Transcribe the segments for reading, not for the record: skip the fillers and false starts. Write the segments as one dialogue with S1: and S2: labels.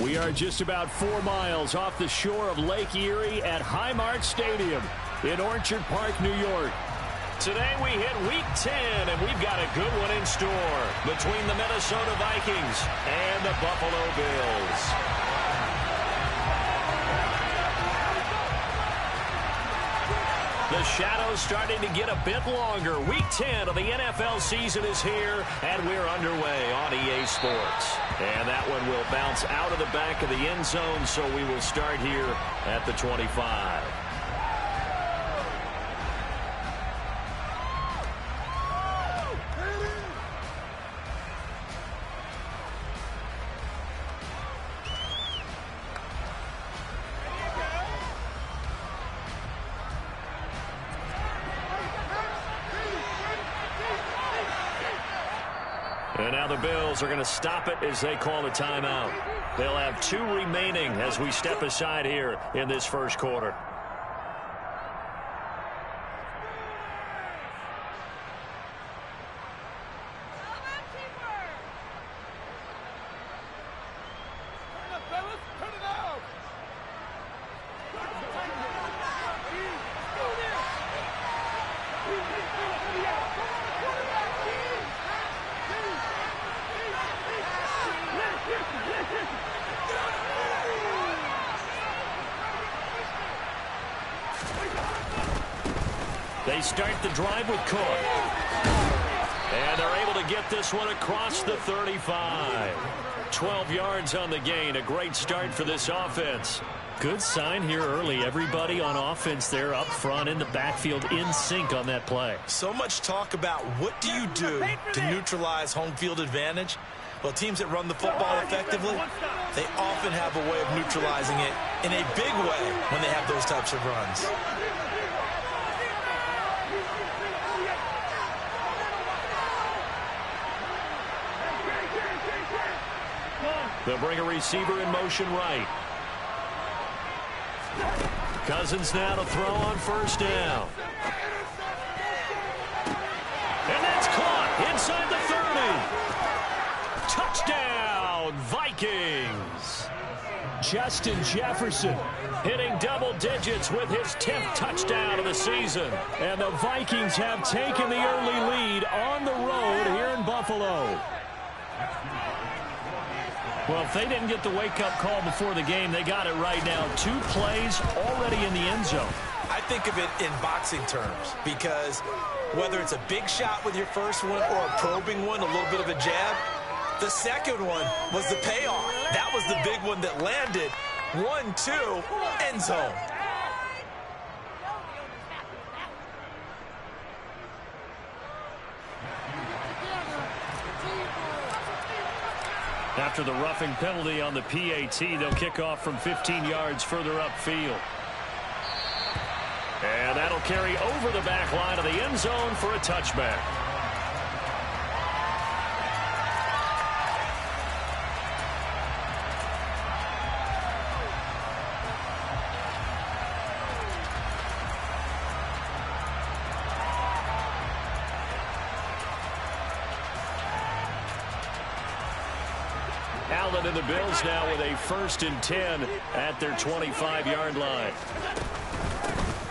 S1: We are just about 4 miles off the shore of Lake Erie at Highmark Stadium in Orchard Park, New York. Today we hit Week 10, and we've got a good one in store between the Minnesota Vikings and the Buffalo Bills. The shadow's starting to get a bit longer. Week 10 of the NFL season is here, and we're underway on EA Sports. And that one will bounce out of the back of the end zone, so we will start here at the 25. And now the Bills are going to stop it as they call a timeout. They'll have 2 remaining as we step aside here in this first quarter. They start the drive with Cook. And they're able to get this one across the 35. 12 yards on the gain. A great start for this offense. Good sign here early. Everybody on offense there up front in the backfield in sync on that play.
S2: So much talk about what do you do to neutralize home field advantage. Well, teams that run the football effectively, they often have a way of neutralizing it in a big way when they have those types of runs.
S1: They'll bring a receiver in motion right. Cousins now to throw on first down. And that's caught inside the 30. Touchdown, Vikings. Justin Jefferson hitting double digits with his 10th touchdown of the season. And the Vikings have taken the early lead on the road here in Buffalo. Well, if they didn't get the wake-up call before the game, they got it right now. 2 plays already in the end zone.
S2: I think of it in boxing terms because whether it's a big shot with your first one or a probing one, a little bit of a jab, the second one was the payoff. That was the big one that landed. 1-2, end zone.
S1: After the roughing penalty on the PAT, they'll kick off from 15 yards further upfield. And that'll carry over the back line of the end zone for a touchback. Allen and the Bills now with a 1st and 10 at their 25-yard line.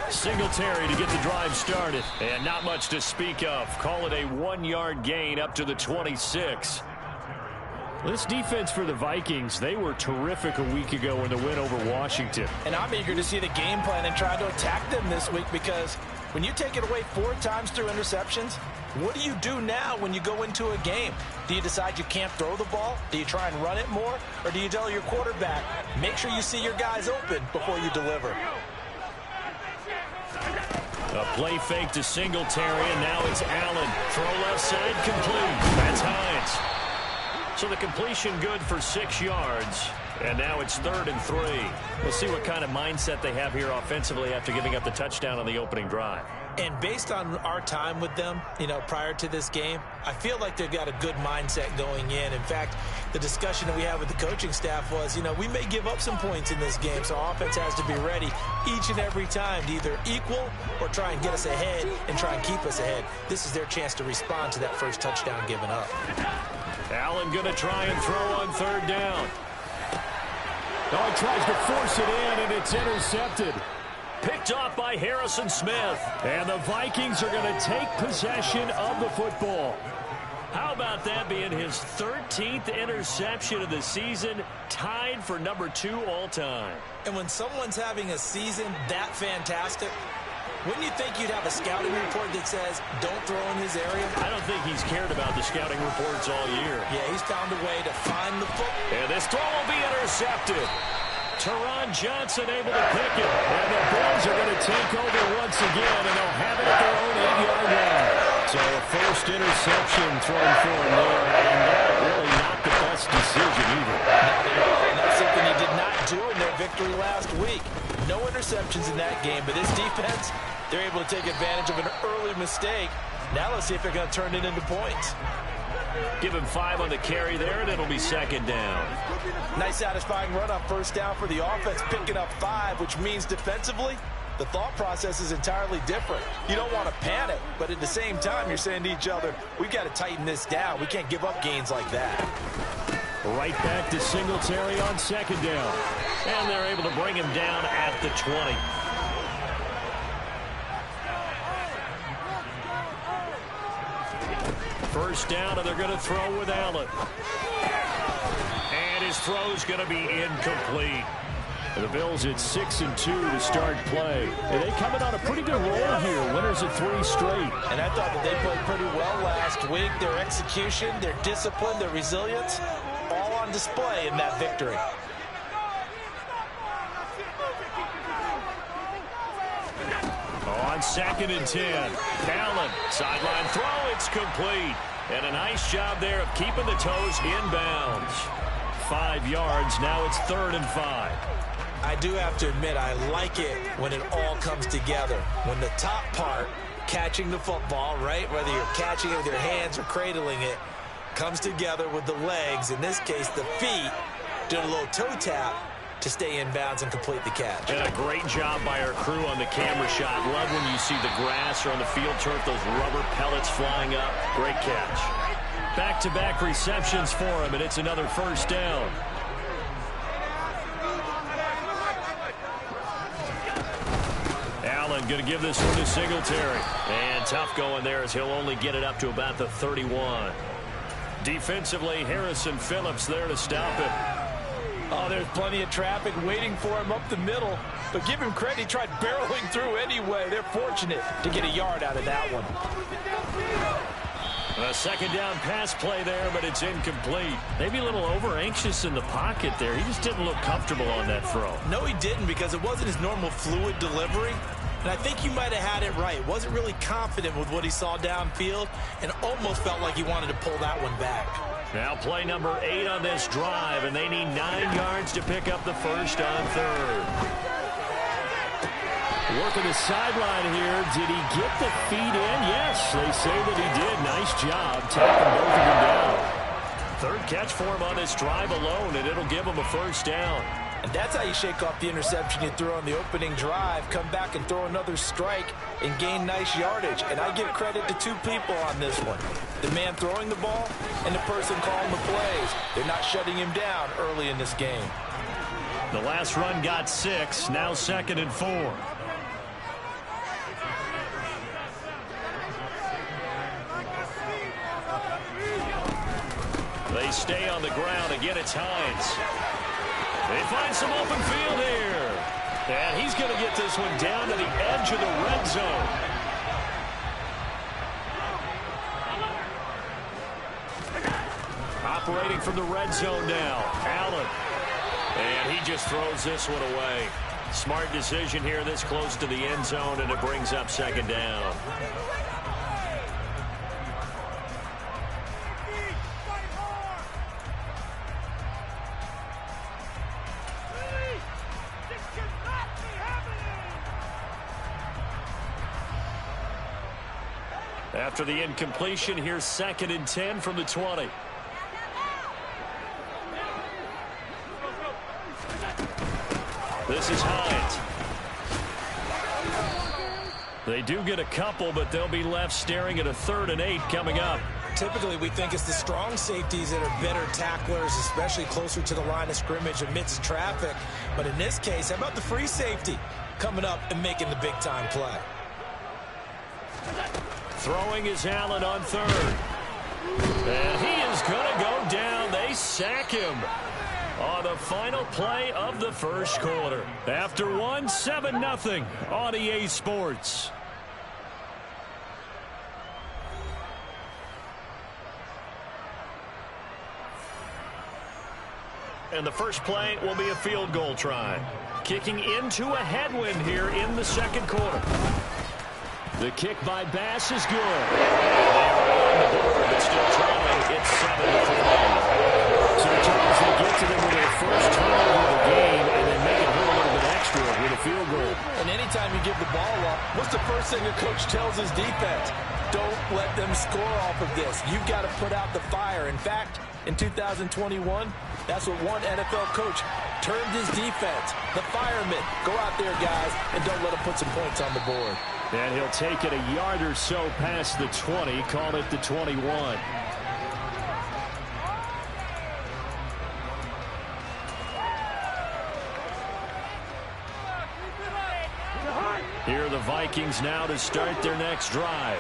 S1: Singletary to get the drive started. And not much to speak of. Call it a 1-yard gain up to the 26. This defense for the Vikings, they were terrific a week ago in the win over Washington.
S3: And I'm eager to see the game plan and try to attack them this week because when you take it away 4 times through interceptions, what do you do now when you go into a game? Do you decide you can't throw the ball? Do you try and run it more? Or do you tell your quarterback, make sure you see your guys open before you deliver?
S1: A play fake to Singletary, and now it's Allen. Throw left side, complete. That's Hines. So the completion good for 6 yards. And now it's 3rd and 3. We'll see what kind of mindset they have here offensively after giving up the touchdown on the opening drive.
S2: And based on our time with them, prior to this game, I feel like they've got a good mindset going in. In fact, the discussion that we had with the coaching staff was, we may give up some points in this game, so offense has to be ready each and every time to either equal or try and get us ahead and try and keep us ahead. This is their chance to respond to that first touchdown given up.
S1: Allen going to try and throw on 3rd down. Oh, he tries to force it in, and it's intercepted. Picked off by Harrison Smith. And the Vikings are going to take possession of the football. How about that being his 13th interception of the season, tied for number 2 all-time.
S2: And when someone's having a season that fantastic, wouldn't you think you'd have a scouting report that says, don't throw in his area?
S1: I don't think he's cared about the scouting reports all year.
S2: Yeah, he's found a way to find the football.
S1: And this throw will be intercepted. Teron Johnson able to pick it. And the Bills are going to take over once again, and they'll have it at their own 8-yard line. So a first interception thrown for him there, and that really not the best decision either.
S2: Not at all, and that's something he did not do in their victory last week. No interceptions in that game, but this defense, they're able to take advantage of an early mistake. Now let's see if they're going to turn it into points.
S1: Give him 5 on the carry there, and it'll be second down.
S2: Nice satisfying run on first down for the offense, picking up 5, which means defensively, the thought process is entirely different. You don't want to panic, but at the same time, you're saying to each other, we've got to tighten this down. We can't give up gains like that.
S1: Right back to Singletary on second down. And they're able to bring him down at the 20. First down, and they're going to throw with Allen. And his throw's going to be incomplete. The Bills at 6-2 to start play. And they coming on a pretty good roll here. Winners of 3 straight.
S2: And I thought that they played pretty well last week. Their execution, their discipline, their resilience, all on display in that victory.
S1: On 2nd and 10. Allen, sideline throw, it's complete. And a nice job there of keeping the toes inbounds. 5 yards, now it's 3rd and 5.
S2: I do have to admit, I like it when it all comes together. When the top part, catching the football, right, whether you're catching it with your hands or cradling it, comes together with the legs, in this case the feet, doing a little toe tap to stay in bounds and complete the catch.
S1: And a great job by our crew on the camera shot. Love when you see the grass or on the field turf, those rubber pellets flying up. Great catch. Back-to-back receptions for him, and it's another first down. Allen going to give this one to Singletary. And tough going there as he'll only get it up to about the 31. Defensively, Harrison Phillips there to stop it.
S2: Oh, there's plenty of traffic waiting for him up the middle. But give him credit, he tried barreling through anyway. They're fortunate to get a yard out of that one.
S1: A second down pass play there, but it's incomplete. Maybe a little over-anxious in the pocket there. He just didn't look comfortable on that throw.
S2: No, he didn't, because it wasn't his normal fluid delivery. And I think you might have had it right. Wasn't really confident with what he saw downfield and almost felt like he wanted to pull that one back.
S1: Now play number 8 on this drive, and they need 9 yards to pick up the first on 3rd. Working the sideline here. Did he get the feet in? Yes, they say that he did. Nice job taking both of them down. 3rd catch for him on this drive alone, and it'll give him a first down.
S2: And that's how you shake off the interception you threw on the opening drive, come back and throw another strike and gain nice yardage. And I give credit to 2 people on this one. The man throwing the ball and the person calling the plays. They're not shutting him down early in this game.
S1: The last run got 6, now 2nd and 4. They stay on the ground. Again, it's Hines. They find some open field here. And he's going to get this one down to the edge of the red zone. Operating from the red zone now, Allen. And he just throws this one away. Smart decision here this close to the end zone, and it brings up 2nd down. After the incompletion, here's 2nd and 10 from the 20. This is Hines. They do get a couple, but they'll be left staring at a 3rd and 8 coming up.
S2: Typically, we think it's the strong safeties that are better tacklers, especially closer to the line of scrimmage amidst traffic. But in this case, how about the free safety coming up and making the big-time play?
S1: Throwing is Allen on third. And he is going to go down. They sack him on the final play of the first quarter. After 7-0 on EA Sports. And the first play will be a field goal try. Kicking into a headwind here in the second quarter. The kick by Bass is good. They are on the board, but still trailing. It's 7-3. So Charles, they get to them with their first turnover of the game and then make it hurt a little bit extra with a field goal.
S3: And anytime you give the ball up, what's the first thing a coach tells his defense? Don't let them score off of this. You've got to put out the fire. In fact, in 2021, that's what one NFL coach termed his defense. The firemen. Go out there, guys, and don't let them put some points on the board.
S1: And he'll take it a yard or so past the 20, call it the 21. Here are the Vikings now to start their next drive.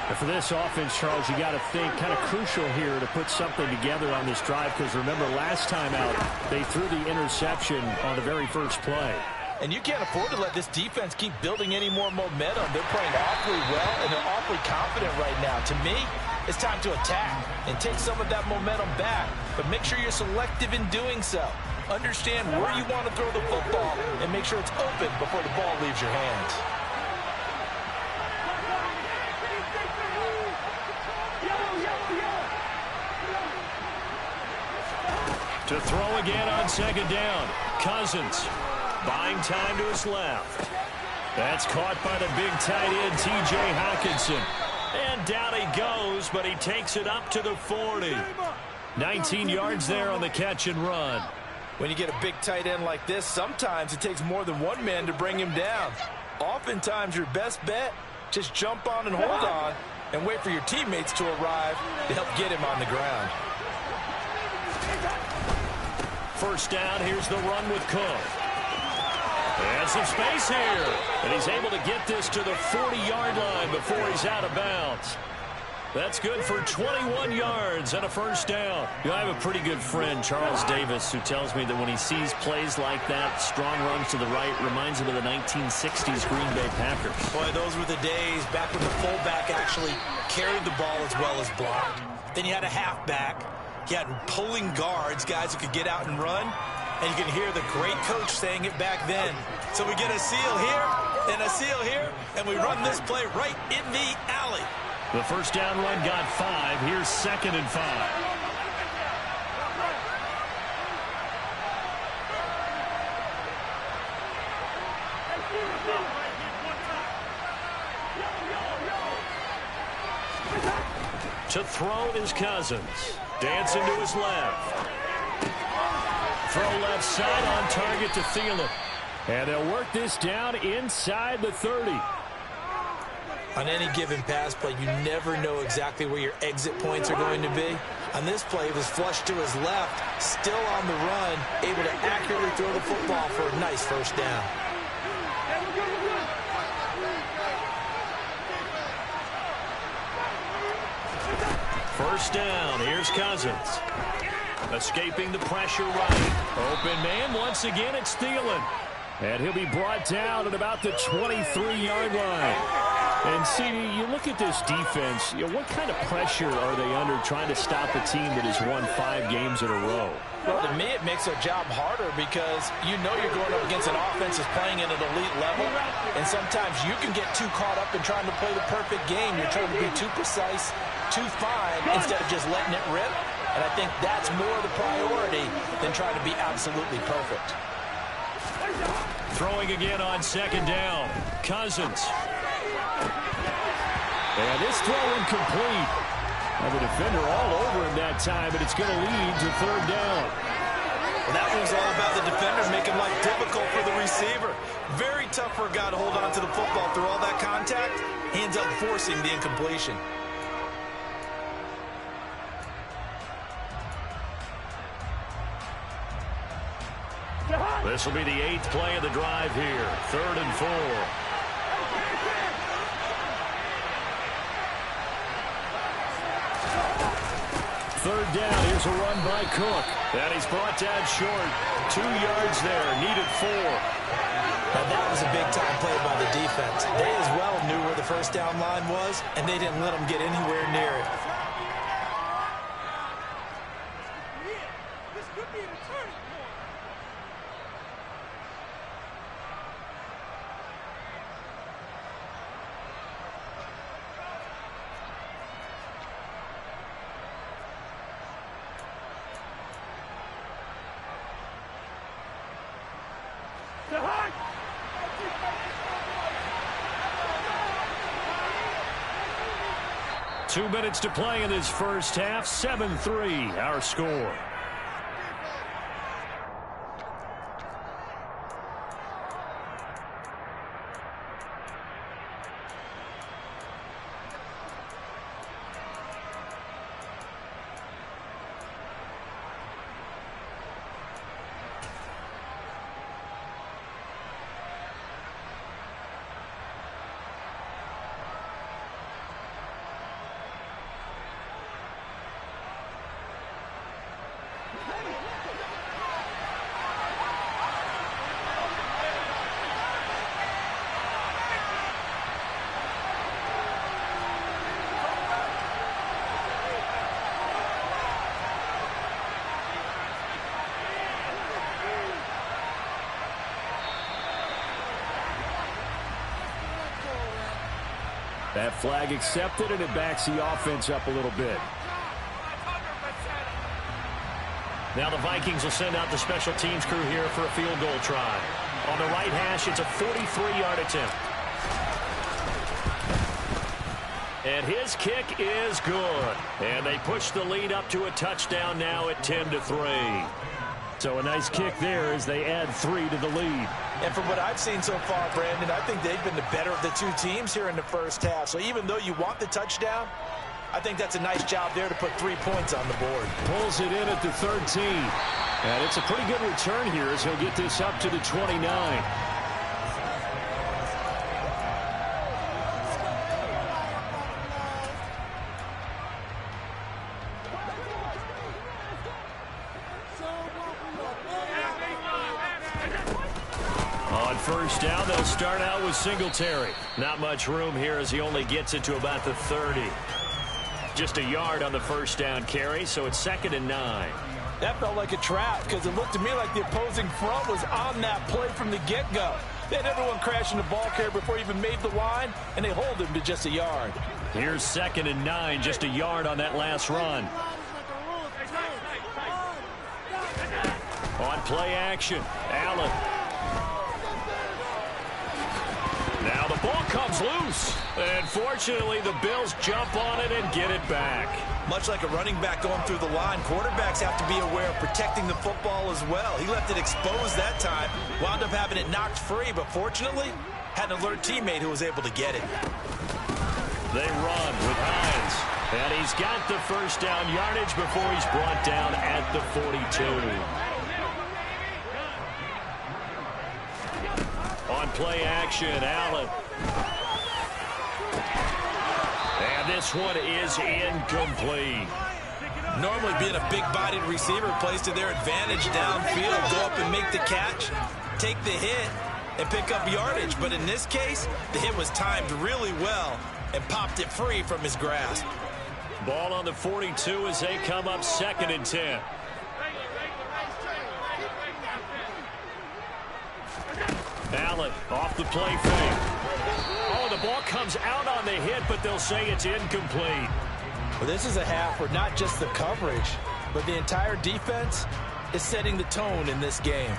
S1: And for this offense, Charles, you got to think kind of crucial here to put something together on this drive, because remember last time out they threw the interception on the very first play.
S3: And you can't afford to let this defense keep building any more momentum. They're playing awfully well, and they're awfully confident right now. To me, it's time to attack and take some of that momentum back. But make sure you're selective in doing so. Understand where you want to throw the football and make sure it's open before the ball leaves your hands.
S1: To throw again on second down. Cousins buying time to his left. That's caught by the big tight end, T.J. Hockenson. And down he goes, but he takes it up to the 40. 19 yards there on the catch and run.
S3: When you get a big tight end like this, sometimes it takes more than one man to bring him down. Oftentimes, your best bet, just jump on and hold on and wait for your teammates to arrive to help get him on the ground.
S1: First down, here's the run with Cook. And some space here. And he's able to get this to the 40-yard line before he's out of bounds. That's good for 21 yards and a first down. You know, I have a pretty good friend, Charles Davis, who tells me that when he sees plays like that, strong runs to the right, reminds him of the 1960s Green Bay Packers.
S2: Boy, those were the days back when the fullback actually carried the ball as well as blocked. Then you had a halfback. You had pulling guards, guys who could get out and run. And you can hear the great coach saying it back then. So we get a seal here and a seal here, and we run this play right in the alley.
S1: The first down run got 5. Here's 2nd and 5. To throw is Cousins. Dancing to his left. Throw left side on target to Thielen. And they'll work this down inside the 30.
S2: On any given pass play, you never know exactly where your exit points are going to be. On this play, it was flushed to his left, still on the run, able to accurately throw the football for a nice first down.
S1: First down, here's Cousins. Escaping the pressure right. Open man, once again, it's Thielen. And he'll be brought down at about the 23-yard line. And, see, you look at this defense, what kind of pressure are they under trying to stop a team that has won 5 games in a row?
S3: Well, to me, it makes their job harder because you know you're going up against an offense that's playing at an elite level. And sometimes you can get too caught up in trying to play the perfect game. You're trying to be too precise, too fine, instead of just letting it rip. And I think that's more the priority than trying to be absolutely perfect.
S1: Throwing again on second down. Cousins. And this throw incomplete. And the defender all over him that time, but it's going to lead to third down.
S2: Well, that was all about the defender making life difficult for the receiver. Very tough for a guy to hold on to the football through all that contact. He ends up forcing the incompletion.
S1: This will be the 8th play of the drive here. 3rd and 4. Third down. Here's a run by Cook. And he's brought down short. 2 yards there. Needed 4.
S2: Now that was a big-time play by the defense. They as well knew where the first down line was, and they didn't let them get anywhere near it.
S4: This could be the turning point. The hut!
S1: 2 minutes to play in this first half. 7-3 our score. That flag accepted, and it backs the offense up a little bit. Now the Vikings will send out the special teams crew here for a field goal try. On the right hash, it's a 43-yard attempt. And his kick is good. And they push the lead up to a touchdown now at 10-3. So a nice kick there as they add 3 to the lead.
S2: And from what I've seen so far, Brandon, I think they've been the better of the two teams here in the first half. So even though you want the touchdown, I think that's a nice job there to put 3 points on the board.
S1: Pulls it in at the 13. And it's a pretty good return here as he'll get this up to the 29. On first down, they'll start out with Singletary. Not much room here as he only gets it to about the 30. Just a yard on the first down carry, so it's 2nd and 9.
S2: That felt like a trap because it looked to me like the opposing front was on that play from the get-go. They had everyone crashing the ball carrier before he even made the line, and they hold him to just a yard.
S1: Here's 2nd and 9, just a yard on that last run. On play action, Allen. Now the ball comes loose. And fortunately, the Bills jump on it and get it back.
S2: Much like a running back going through the line, quarterbacks have to be aware of protecting the football as well. He left it exposed that time, wound up having it knocked free, but fortunately, had an alert teammate who was able to get it.
S1: They run with Hines. And he's got the first down yardage before he's brought down at the 42. On play action, Allen. And this one is incomplete.
S2: Normally being a big-bodied receiver plays to their advantage downfield, go up and make the catch, take the hit, and pick up yardage. But in this case, the hit was timed really well and popped it free from his grasp.
S1: Ball on the 42 as they come up 2nd and 10. Allen off the play fake. Oh, the ball comes out on the hit, but they'll say it's incomplete.
S2: Well, this is a half where not just the coverage, but the entire defense is setting the tone in this game.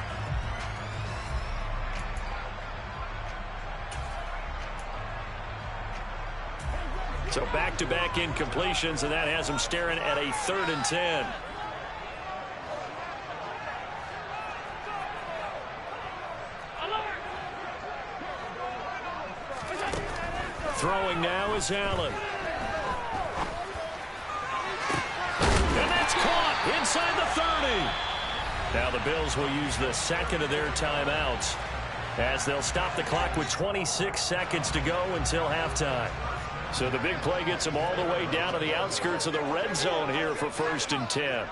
S1: So back-to-back incompletions, and that has them staring at a 3rd and 10. Throwing now is Allen. And that's caught inside the 30. Now the Bills will use the second of their timeouts as they'll stop the clock with 26 seconds to go until halftime. So the big play gets them all the way down to the outskirts of the red zone here for 1st and 10.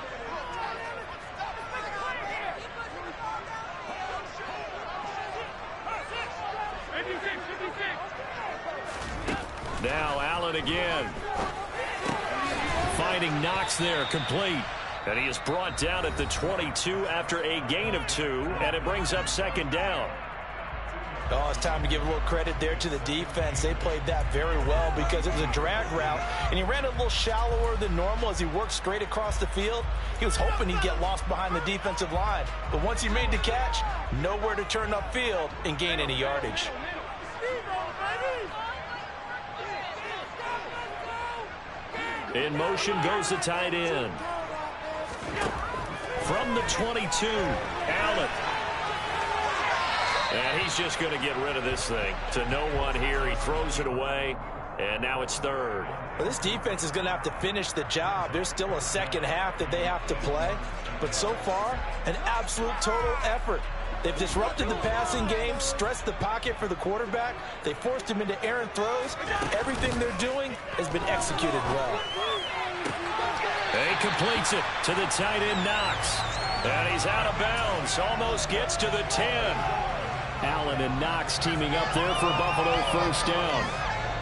S1: Now Allen again. Finding Knox there, complete. And he is brought down at the 22 after a gain of 2, and it brings up 2nd down.
S3: Oh, it's time to give a little credit there to the defense. They played that very well because it was a drag route, and he ran a little shallower than normal as he worked straight across the field. He was hoping he'd get lost behind the defensive line, but once he made the catch, nowhere to turn upfield and gain any yardage.
S1: In motion goes the tight end. From the 22, Allen. And he's just going to get rid of this thing to no one here. He throws it away, and now it's 3rd.
S3: Well, this defense is going to have to finish the job. There's still a second half that they have to play. But so far, an absolute total effort. They've disrupted the passing game, stressed the pocket for the quarterback. They forced him into errant throws. Everything they're doing has been executed well.
S1: He completes it to the tight end, Knox. And he's out of bounds. Almost gets to the 10. Allen and Knox teaming up there for Buffalo 1st down.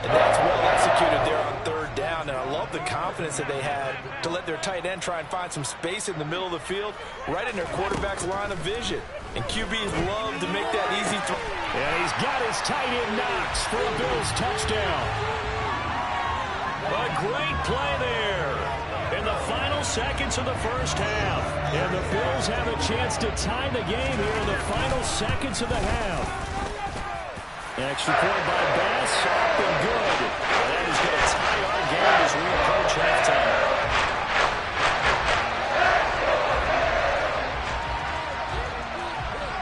S3: And that's well executed there on 3rd down. And I love the confidence that they had to let their tight end try and find some space in the middle of the field, right in their quarterback's line of vision. And QBs love to make that easy throw.
S1: And he's got his tight end, Knox, for a Bills touchdown. A great play there in the final seconds of the 1st half. And the Bills have a chance to tie the game here in the final seconds of the half. Extra point by Bass, up and good. That is going to tie our game as we approach halftime.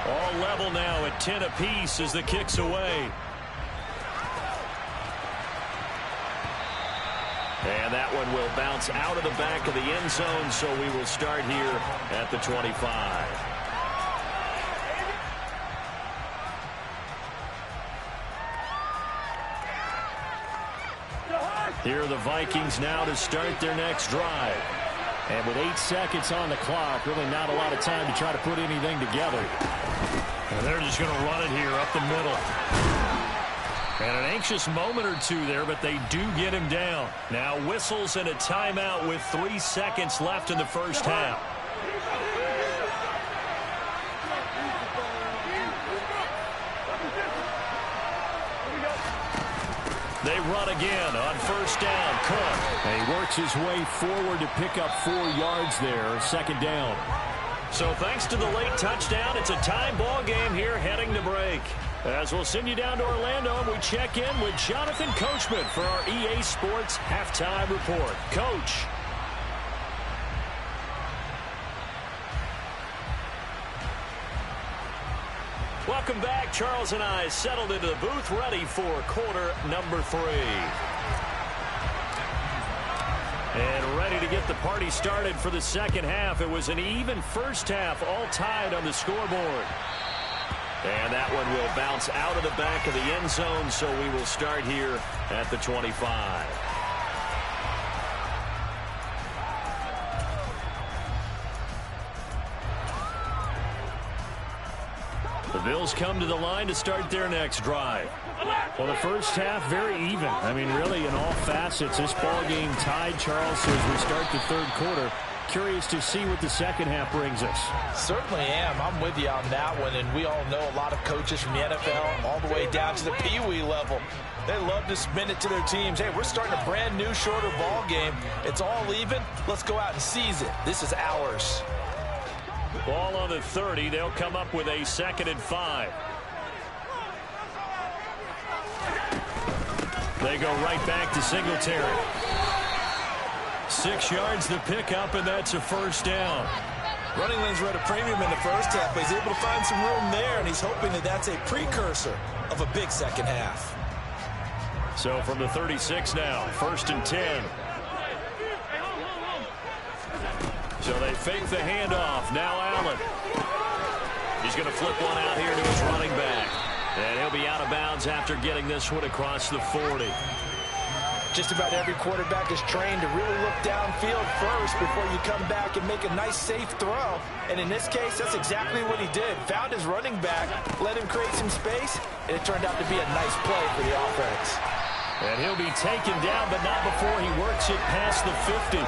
S1: All level now at 10 apiece as the kick's away. And that one will bounce out of the back of the end zone, so we will start here at the 25. Here are the Vikings now to start their next drive. And with 8 seconds on the clock, really not a lot of time to try to put anything together. And they're just going to run it here up the middle. And an anxious moment or two there, but they do get him down. Now whistles and a timeout with 3 seconds left in the 1st half. They run again on 1st down. Cook. And he works his way forward to pick up 4 yards there. 2nd down. So thanks to the late touchdown, it's a tie ball game here heading to break. As we'll send you down to Orlando, and we check in with Jonathan Coachman for our EA Sports Halftime Report. Coach. Welcome back. Charles and I settled into the booth, ready for quarter number 3. And ready to get the party started for the 2nd half. It was an even 1st half, all tied on the scoreboard. And that one will bounce out of the back of the end zone, so we will start here at the 25. The Bills come to the line to start their next drive. Well, the 1st half, very even. I mean, really, in all facets, this ball game tied, Charles, so as we start the 3rd quarter. Curious to see what the 2nd half brings us.
S3: Certainly am. I'm with you on that one, and we all know a lot of coaches from the NFL all the way down to the Pee-wee level. They love to spin it to their teams. Hey, we're starting a brand new, shorter ball game. It's all even. Let's go out and seize it. This is ours.
S1: Ball on the 30. They'll come up with a 2nd and 5. They go right back to Singletary. 6 yards the pickup, and that's a 1st down.
S2: Running lanes were at a premium in the 1st half, but he's able to find some room there, and he's hoping that that's a precursor of a big 2nd half.
S1: So from the 36 now, 1st and 10. So they fake the handoff. Now Allen. He's going to flip one out here to his running back. And he'll be out of bounds after getting this one across the 40.
S3: Just about every quarterback is trained to really look downfield first before you come back and make a nice, safe throw. And in this case, that's exactly what he did. Found his running back, let him create some space, and it turned out to be a nice play for the offense.
S1: And he'll be taken down, but not before he works it past the 50.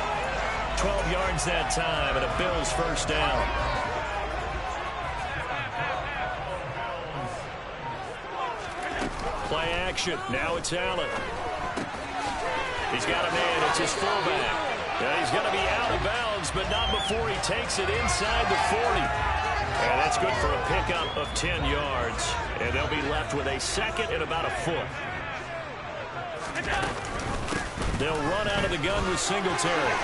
S1: 12 yards that time, and a Bills first down. Play action. Now it's Allen. He's got a man. It's his fullback. He's going to be out of bounds, but not before he takes it inside the 40. And that's good for a pickup of 10 yards. And they'll be left with a second and about a foot. They'll run out of the gun with Singletary.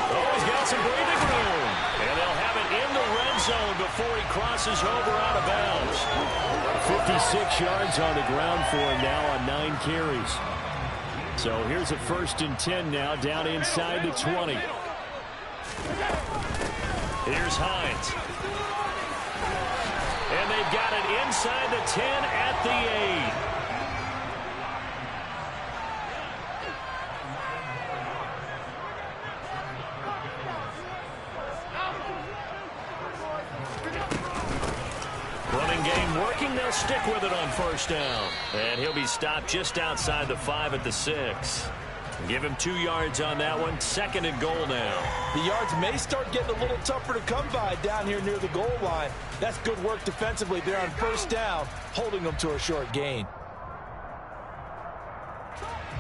S1: Oh, he's got some breathing room. And they'll have it in the red zone before he crosses over out of bounds. 56 yards on the ground for him now on 9 carries. So here's a 1st and 10 now, down inside the 20. Here's Hines. And they've got it inside the 10 at the 8. Running game working. They'll stick with it on 1st down. And he'll be stopped just outside the 5 at the 6. Give him 2 yards on that one. 2nd and goal now.
S3: The yards may start getting a little tougher to come by down here near the goal line. That's good work defensively there on 1st down, holding them to a short gain.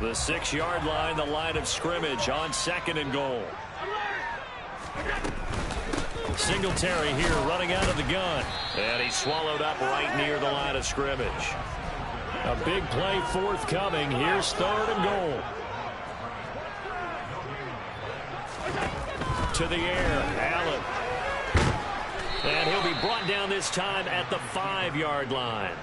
S1: The 6-yard line, the line of scrimmage on 2nd and goal. Singletary here running out of the gun. And he's swallowed up right near the line of scrimmage. A big play forthcoming. Here's 3rd and goal. To the air, Allen. And he'll be brought down this time at the 5-yard line.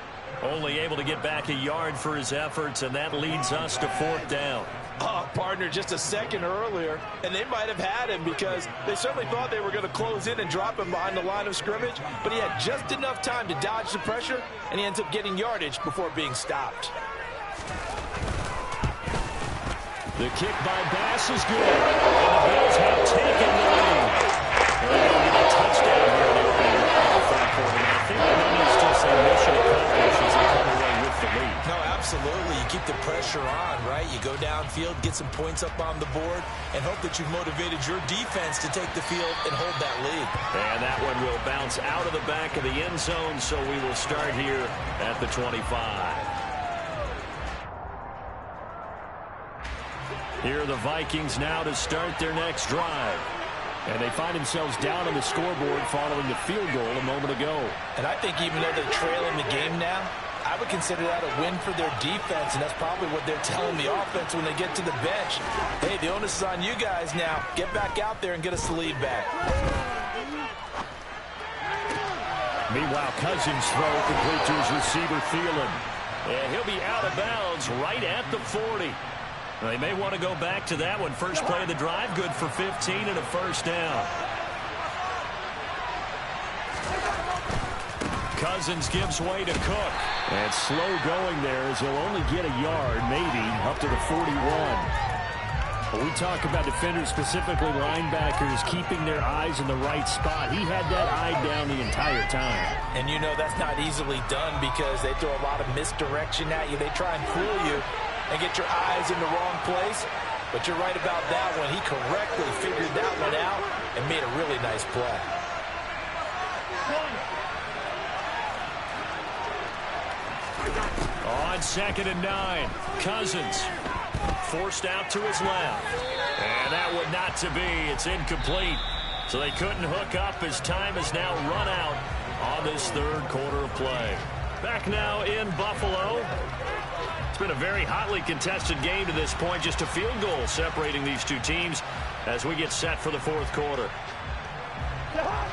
S1: Only able to get back a yard for his efforts, and that leads us to 4th down.
S3: Oh, partner, just a second earlier, and they might have had him because they certainly thought they were going to close in and drop him behind the line of scrimmage, but he had just enough time to dodge the pressure, and he ends up getting yardage before being stopped.
S1: The kick by Bass is good, and the Bills have taken the lead. They're going to get a touchdown here in the opening round of the 3rd quarter. I think that is just a mission accomplished as they come away with the lead.
S2: No, absolutely. You keep the pressure on, right? You go downfield, get some points up on the board, and hope that you've motivated your defense to take the field and hold that lead.
S1: And that one will bounce out of the back of the end zone, so we will start here at the 25. Here are the Vikings now to start their next drive. And they find themselves down on the scoreboard following the field goal a moment ago.
S3: And I think even though they're trailing the game now, I would consider that a win for their defense, and that's probably what they're telling the offense when they get to the bench. Hey, the onus is on you guys now. Get back out there and get us the lead back.
S1: Meanwhile, Cousins' throw complete to his receiver, Thielen. And he'll be out of bounds right at the 40. They may want to go back to that one. First play of the drive, good for 15 and a 1st down. Cousins gives way to Cook. And slow going there as he'll only get a yard, maybe, up to the 41. But we talk about defenders, specifically linebackers, keeping their eyes in the right spot. He had that eye down the entire time.
S3: And you know that's not easily done because they throw a lot of misdirection at you. They try and fool you and get your eyes in the wrong place. But you're right about that one. He correctly figured that one out and made a really nice play.
S1: On 2nd and 9, Cousins forced out to his left. And that would not to be. It's incomplete. So they couldn't hook up as time is now run out on this 3rd quarter of play. Back now in Buffalo. It's been a very hotly contested game to this point. Just a field goal separating these two teams as we get set for the 4th quarter.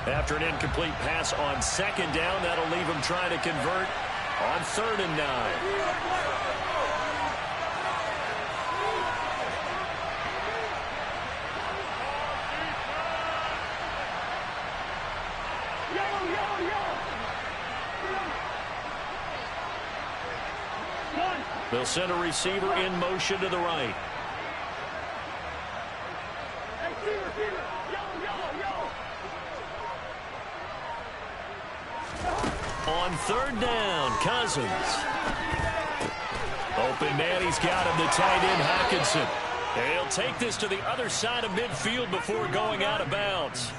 S1: After an incomplete pass on 2nd down, that'll leave them trying to convert on 3rd and 9. They'll send a receiver in motion to the right. On third down, Cousins. Open man, he's got him, the tight end, Hockenson. And he'll take this to the other side of midfield before going out of bounds.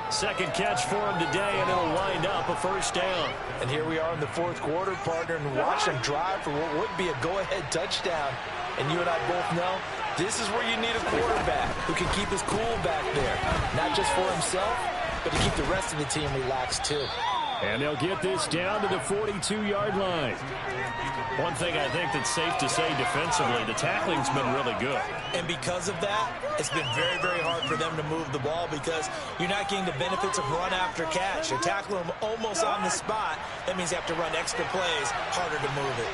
S1: Second catch for him today, and it'll wind up a first down.
S3: And here we are in the fourth quarter, partner, and watch him drive for what would be a go-ahead touchdown. And you and I both know this is where you need a quarterback who can keep his cool back there. Not just for himself, but to keep the rest of the team relaxed too.
S1: And they'll get this down to the 42-yard line. One thing I think that's safe to say defensively, the tackling's been really good.
S2: And because of that, it's been very, very hard for them to move the ball because you're not getting the benefits of run after catch. You're tackling them almost on the spot. That means you have to run extra plays, harder to move it.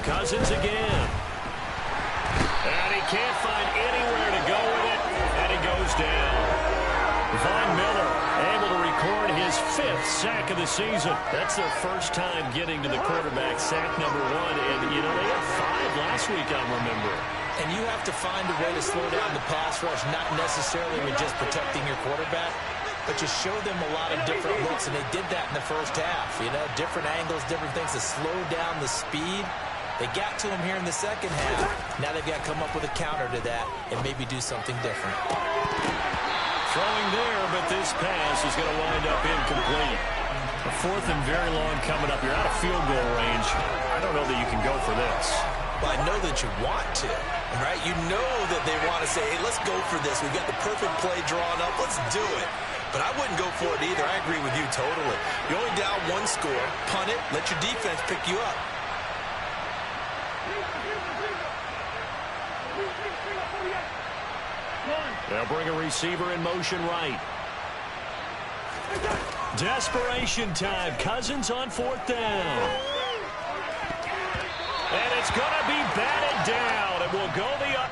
S1: Cousins again. And he can't find anywhere to go with it, and he goes down. Von Miller able to record his 5th sack of the season. That's their first time getting to the quarterback, sack number 1. And, you know, they had 5 last week, I'm remembering.
S2: And you have to find a way to slow down the pass rush, not necessarily with just protecting your quarterback, but you show them a lot of different looks, and they did that in the first half. You know, different angles, different things to slow down the speed. They got to him here in the second half. Now they've got to come up with a counter to that and maybe do something different.
S1: Throwing there, but this pass is going to wind up incomplete. A 4th and very long coming up. You're out of field goal range. I don't know that you can go for this.
S2: But I know that you want to, right? You know that they want to say, hey, let's go for this. We've got the perfect play drawn up. Let's do it. But I wouldn't go for it either. I agree with you totally. You're only down 1 score. Punt it. Let your defense pick you up.
S1: They'll bring a receiver in motion right. Desperation time. Cousins on 4th down. And it's going to be batted down. It will go the other.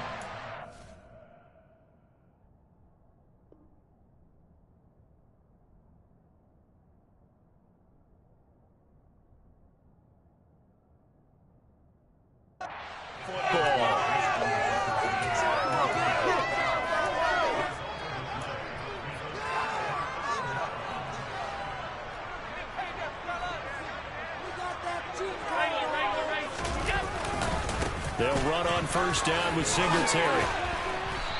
S1: They'll run on first down with Singletary.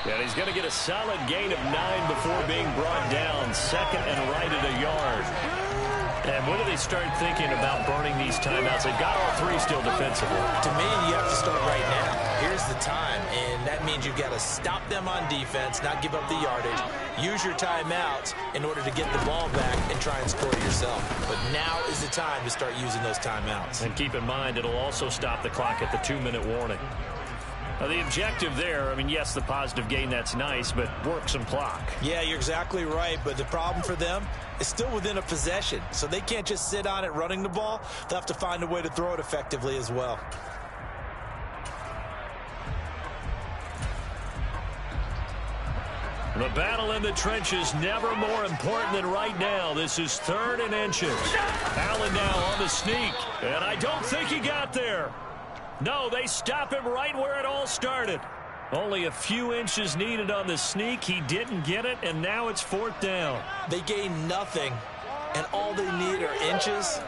S1: And he's going to get a solid gain of 9 before being brought down. Second and right at a yard. And when do they start thinking about burning these timeouts? They've got all 3 still defensively.
S2: To me, you have to start right now. Here's the time, and that means you've got to stop them on defense, not give up the yardage. Use your timeouts in order to get the ball back and try and score yourself. But now is the time to start using those timeouts.
S1: And keep in mind, it'll also stop the clock at the 2-minute warning. Now, the objective there, I mean, yes, the positive gain, that's nice, but work some clock.
S2: Yeah, you're exactly right, but the problem for them is still within a possession, so they can't just sit on it running the ball. They'll have to find a way to throw it effectively as well.
S1: The battle in the trenches never more important than right now. This is 3rd and inches. Allen now on the sneak, and I don't think he got there. No, they stop him right where it all started. Only a few inches needed on the sneak. He didn't get it, and now it's 4th down.
S2: They gain nothing, and all they need are inches.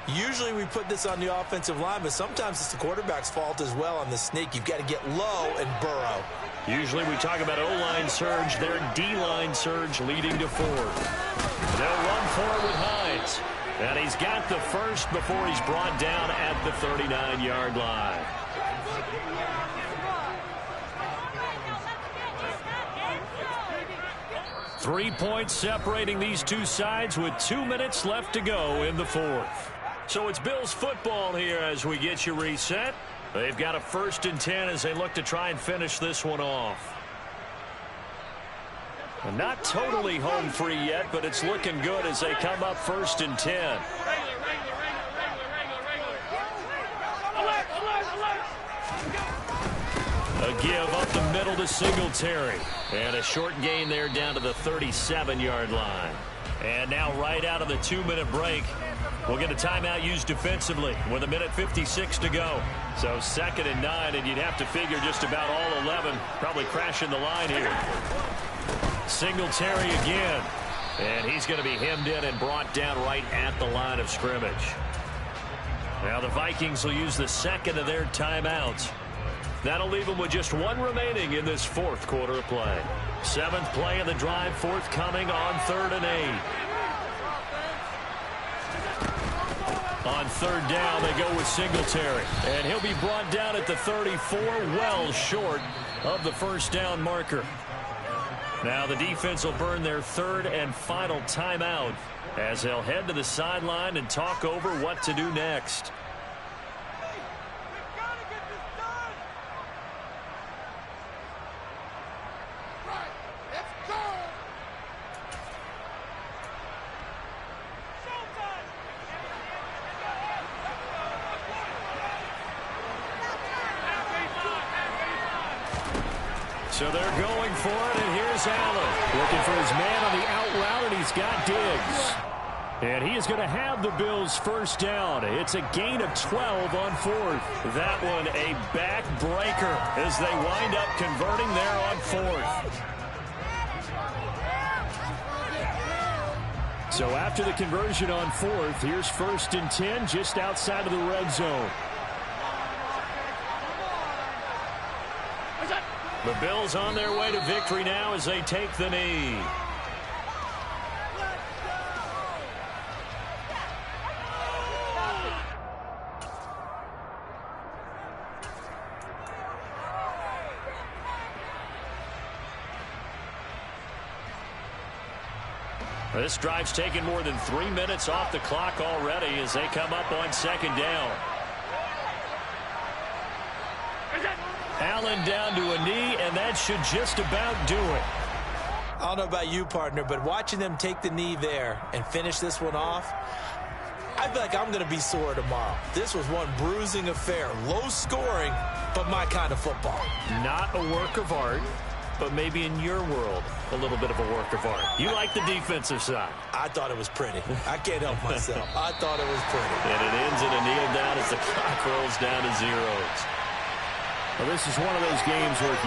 S2: Usually we put this on the offensive line, but sometimes it's the quarterback's fault as well on the sneak. You've got to get low and burrow.
S1: Usually we talk about O-line surge, their D-line surge leading to 4. They'll run forward with Hines. And he's got the first before he's brought down at the 39-yard line. Three points separating these two sides with 2 minutes left to go in the 4th. So it's Bills football here as we get you reset. They've got a 1st and 10 as they look to try and finish this one off. And not totally home free yet, but it's looking good as they come up 1st and 10. give up the middle to Singletary. And a short gain there down to the 37-yard line. And now right out of the 2-minute break, we'll get a timeout used defensively with 1:56 to go. So 2nd and 9, and you'd have to figure just about all 11 probably crashing the line here. Singletary again. And he's going to be hemmed in and brought down right at the line of scrimmage. Now the Vikings will use the second of their timeouts. That'll leave them with just one remaining in this fourth quarter of play. 7th play of the drive, forthcoming on 3rd and 8. On 3rd down, they go with Singletary. And he'll be brought down at the 34, well short of the first down marker. Now the defense will burn their 3rd and final timeout as they'll head to the sideline and talk over what to do next. So they're going for it, and here's Allen. Looking for his man on the out route, and he's got Diggs. And he is going to have the Bills' first down. It's a gain of 12 on 4th. That one a backbreaker as they wind up converting there on 4th. So after the conversion on 4th, here's 1st and 10 just outside of the red zone. The Bills on their way to victory now as they take the knee. This drive's taken more than 3 minutes off the clock already as they come up on 2nd down. Allen down to a knee, and that should just about do it.
S2: I don't know about you, partner, but watching them take the knee there and finish this one off, I feel like I'm going to be sore tomorrow. This was one bruising affair. Low scoring, but my kind of football.
S1: Not a work of art, but maybe in your world, a little bit of a work of art. You like the defensive side.
S2: I thought it was pretty. I can't help myself. I thought it was pretty.
S1: And it ends in a kneel down as the clock rolls down to zeros.
S3: Well, this is one of those games where